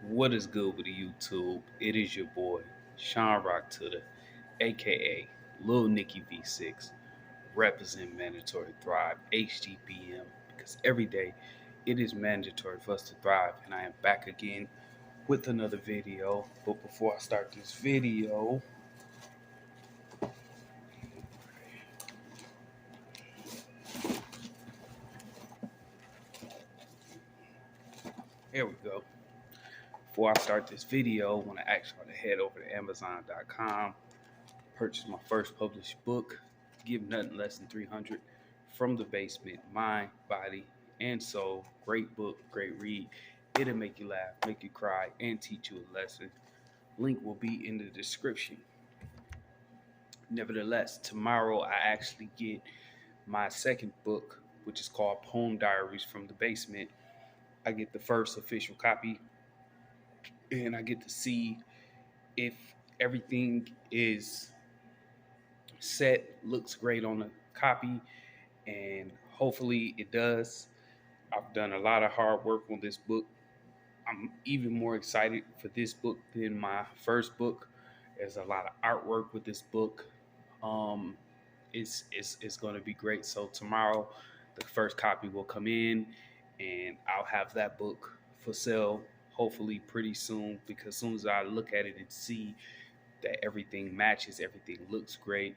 What is good with the YouTube? It is your boy, Sean Rock to the aka Lil Nicky V6, represent Mandatory Thrive HGBM because every day it is mandatory for us to thrive, and I am back again with another video. But before I start this video, here we go. Before I start this video, I want to ask y'all to head over to Amazon.com, purchase my first published book, Give Nothing Less Than 300, From the Basement, Mind, Body, and Soul. Great book, great read. It'll make you laugh, make you cry, and teach you a lesson. Link will be in the description. Nevertheless, tomorrow I actually get my second book, which is called Poem Diaries from the Basement. I get the first official copy, and I get to see if everything is set, looks great on the copy, and hopefully it does. I've done a lot of hard work on this book. I'm even more excited for this book than my first book. There's a lot of artwork with this book. Um, it's going to be great. So tomorrow, the first copy will come in, and I'll have that book for sale hopefully pretty soon. Because as soon as I look at it and see that everything matches, everything looks great,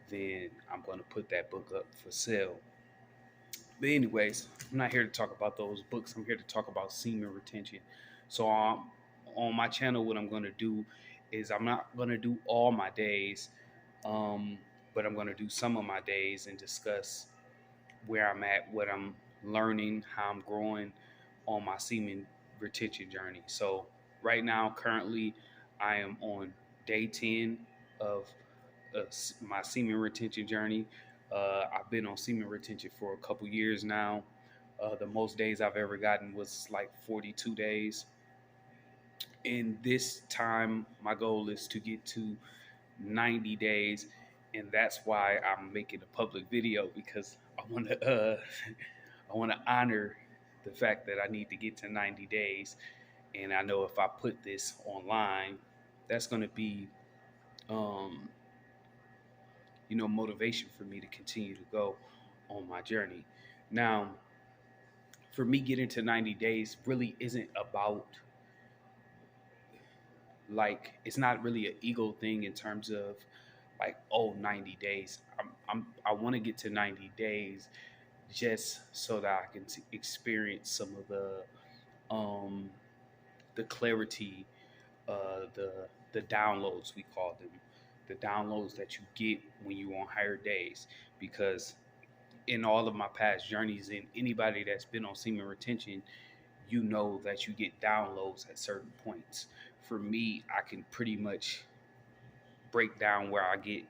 then I'm going to put that book up for sale. But anyways, I'm not here to talk about those books. I'm here to talk about semen retention. So on my channel, what I'm going to do is I'm not going to do all my days, um, but I'm going to do some of my days and discuss where I'm at, what I'm learning, how I'm growing on my semen retention journey. So right now, currently, I am on day 10 of my semen retention journey. I've been on semen retention for a couple years now. The most days I've ever gotten was like 42 days. In this time, my goal is to get to 90 days, and that's why I'm making a public video because I want to I want to honor the fact that I need to get to 90 days, and I know if I put this online, that's going to be um, motivation for me to continue to go on my journey. Now, for me, getting to 90 days really isn't about, like, it's not really an ego thing in terms of like, oh, 90 days. I want to get to 90 days just so that I can experience some of um the clarity, the downloads, we call them, the downloads that you get when you on higher days. Because in all of my past journeys, and anybody that's been on semen retention, you know that you get downloads at certain points. For me, I can pretty much break down where I get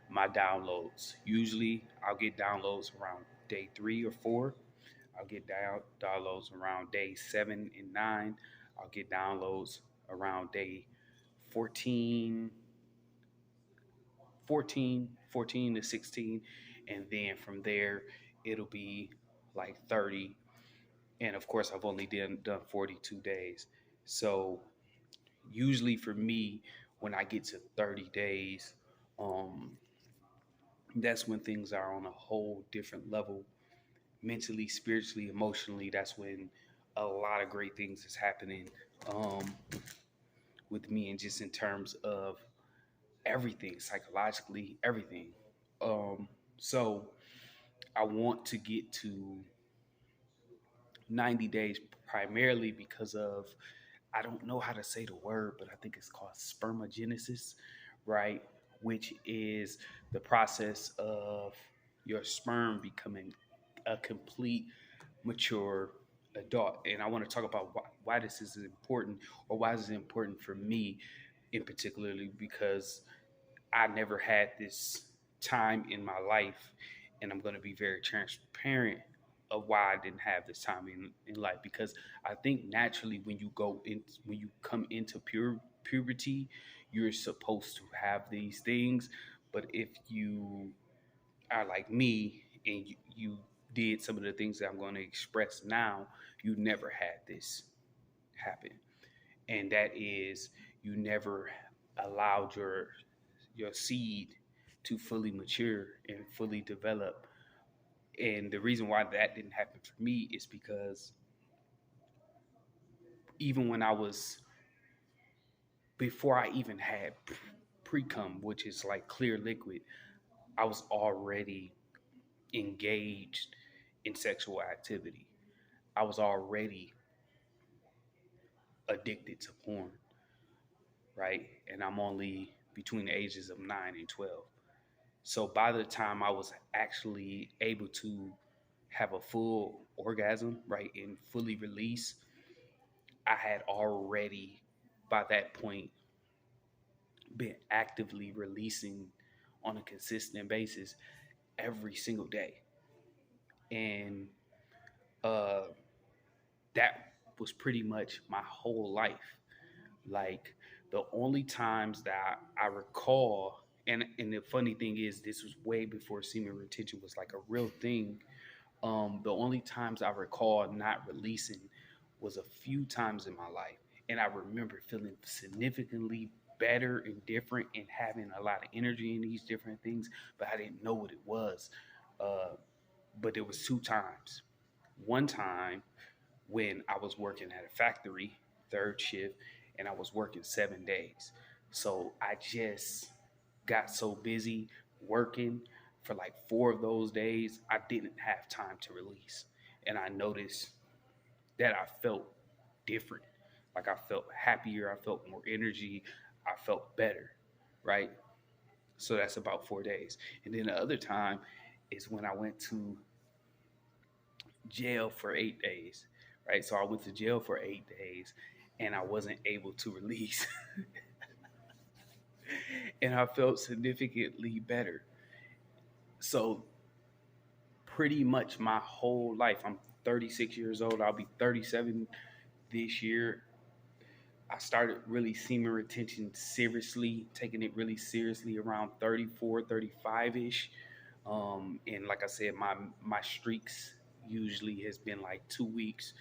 my downloads. Usually, I'll get downloads around day 3 or 4. I'll get downloads around day 7 and 9. I'll get downloads around day 14, 14 to 16. And then from there, it'll be like 30. And of course, I've only done 42 days. So usually for me, when I get to 30 days, um, that's when things are on a whole different level, mentally, spiritually, emotionally. That's when a lot of great things is happening, um, with me, and just in terms of everything, psychologically, everything. So I want to get to 90 days primarily because of, I don't know how to say the word, but I think it's called spermagenesis, right? Which is the process of your sperm becoming a complete, mature adult. And I want to talk about why this is important, or why this is important for me in particularly, because I never had this time in my life, and I'm going to be very transparent of why I didn't have this time in life. Because I think naturally, when you come into puberty, you're supposed to have these things. But if you are like me and you did some of the things that I'm going to express now, you never had this happen. and that is you never allowed your seed to fully mature and fully develop. And the reason why that didn't happen for me is because even when I was before I even had pre-cum, which is like clear liquid, I was already engaged in sexual activity. I was already addicted to porn, right? And I'm only between the ages of 9 and 12. So by the time I was actually able to have a full orgasm, right, and fully release, I had already, by that point, been actively releasing on a consistent basis every single day. And uh, that was pretty much my whole life. Like the only times that I recall, and the funny thing is, this was way before semen retention was like a real thing. The only times I recall not releasing was a few times in my life, and I remember feeling significantly better and different and having a lot of energy in these different things, but I didn't know what it was. Uh, but there was two times. One time when I was working at a factory, third shift, and I was working 7 days. So I just got so busy working for like 4 of those days, I didn't have time to release. And I noticed that I felt different. Like I felt happier, I felt more energy, I felt better, right? So that's about 4 days. And then the other time is when I went to jail for 8 days, right? So I went to jail for 8 days and I wasn't able to release. And I felt significantly better. So pretty much my whole life, I'm 36 years old, I'll be 37 this year. I started really semen retention seriously, taking it really seriously around 34, 35-ish. And like I said, my streaks usually has been like 2 weeks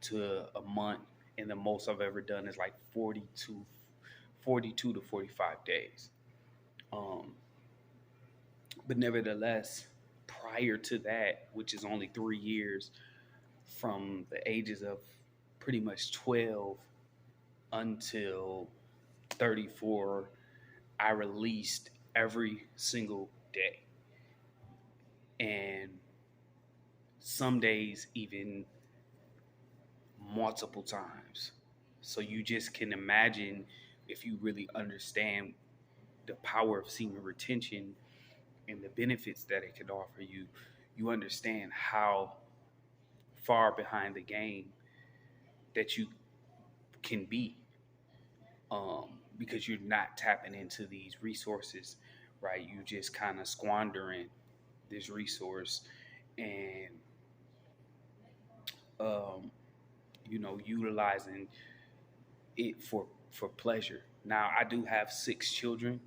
to a month, and the most I've ever done is like 42 to 45 days. Um, but nevertheless, prior to that, which is only 3 years, from the ages of pretty much 12 until 34, I released every single day. And some days even multiple times. So you just can imagine, if you really understand the power of semen retention and the benefits that it can offer you, you understand how far behind the game that you can be, because you're not tapping into these resources, right? You just kind of squandering this resource and um, utilizing it for pleasure. Now I do have 6 children,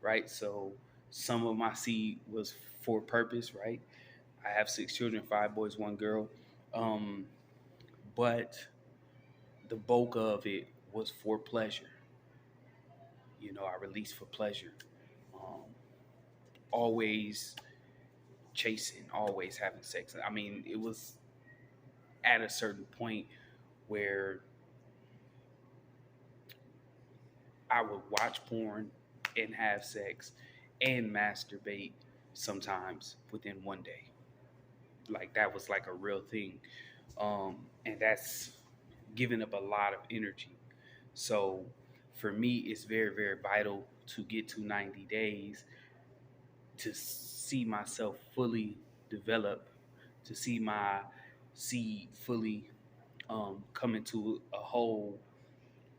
right? So some of my seed was for purpose, right? I have 6 children, 5 boys, 1 girl. Um, but the bulk of it was for pleasure. I released for pleasure. Um, always chasing, always having sex. I mean, it was at a certain point where I would watch porn and have sex and masturbate sometimes within one day. Like that was like a real thing. And that's giving up a lot of energy. So for me, it's very, very vital to get to 90 days to see myself fully develop, to see my seed fully come into a whole,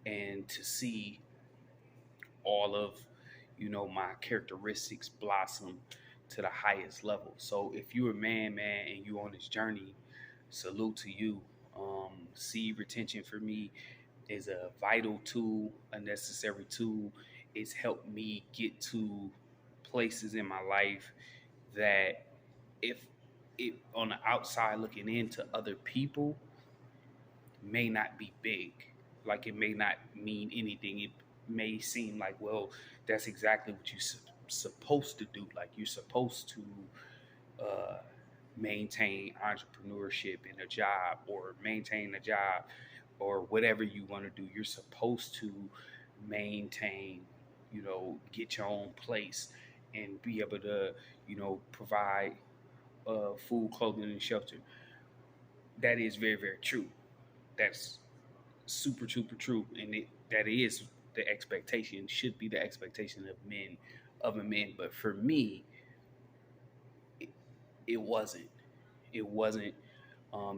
and to see all of my characteristics blossom to the highest level. So if you're a man, and you on this journey, salute to you. Seed retention for me is a vital tool, a necessary tool. It's helped me get to places in my life that, if it on the outside looking into other people, may not be big. Like it may not mean anything. It may seem like, well, that's exactly what you're supposed to do. Like you're supposed to uh, maintain entrepreneurship in a job, or maintain a job, or whatever you want to do. You're supposed to maintain, get your own place and be able to, provide food, clothing, and shelter. That is very, very true. That's super, super true, and that is the expectation. Should be the expectation of men, of a man. But for me, it, it wasn't. It wasn't.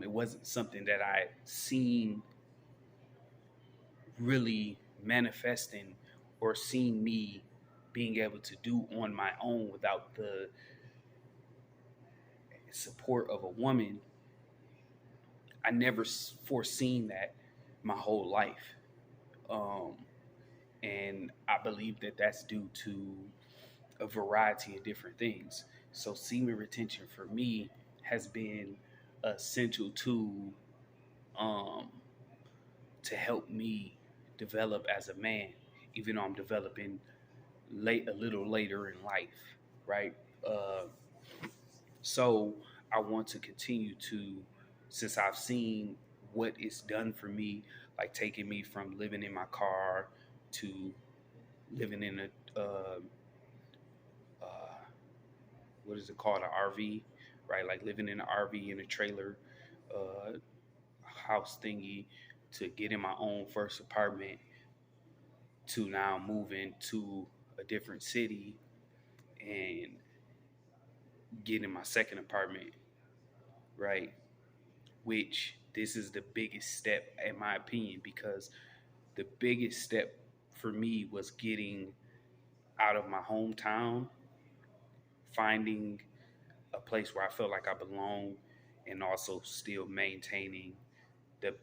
It wasn't something that I seen really manifesting, or seen me being able to do on my own without the support of a woman. I never foreseen that my whole life. Um, and I believe that that's due to a variety of different things. So semen retention for me has been essential um, to help me develop as a man, even though I'm developing a little later in life, right? Uh, so I want to continue to, since I've seen what it's done for me, like taking me from living in my car to living in uh, what is it called, an RV, right? Like living in an RV in a trailer uh, house thingy, to get in my own first apartment, to now moving to a different city and getting my second apartment, right? Which this is the biggest step in my opinion, because the biggest step for me was getting out of my hometown, finding a place where I felt like I belong, and also still maintaining the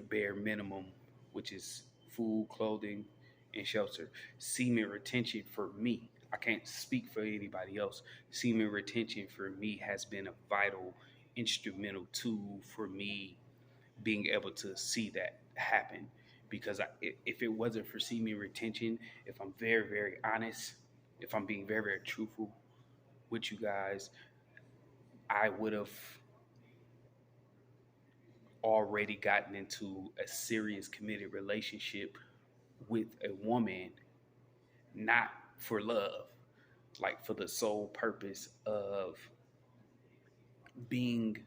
bare minimum, which is food, clothing, and shelter. Semen retention for me, I can't speak for anybody else. Semen retention for me has been a vital, instrumental tool for me being able to see that happen. Because if it wasn't for semen retention, if I'm very, very honest, if I'm being very, very truthful with you guys, I would have already gotten into a serious committed relationship with a woman, not for love, like for the sole purpose of being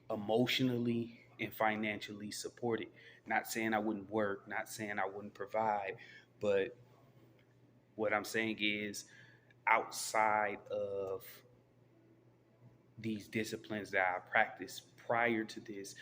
emotionally and financially supported. Not saying I wouldn't work, not saying I wouldn't provide, but what I'm saying is, outside of these disciplines that I practiced prior to this,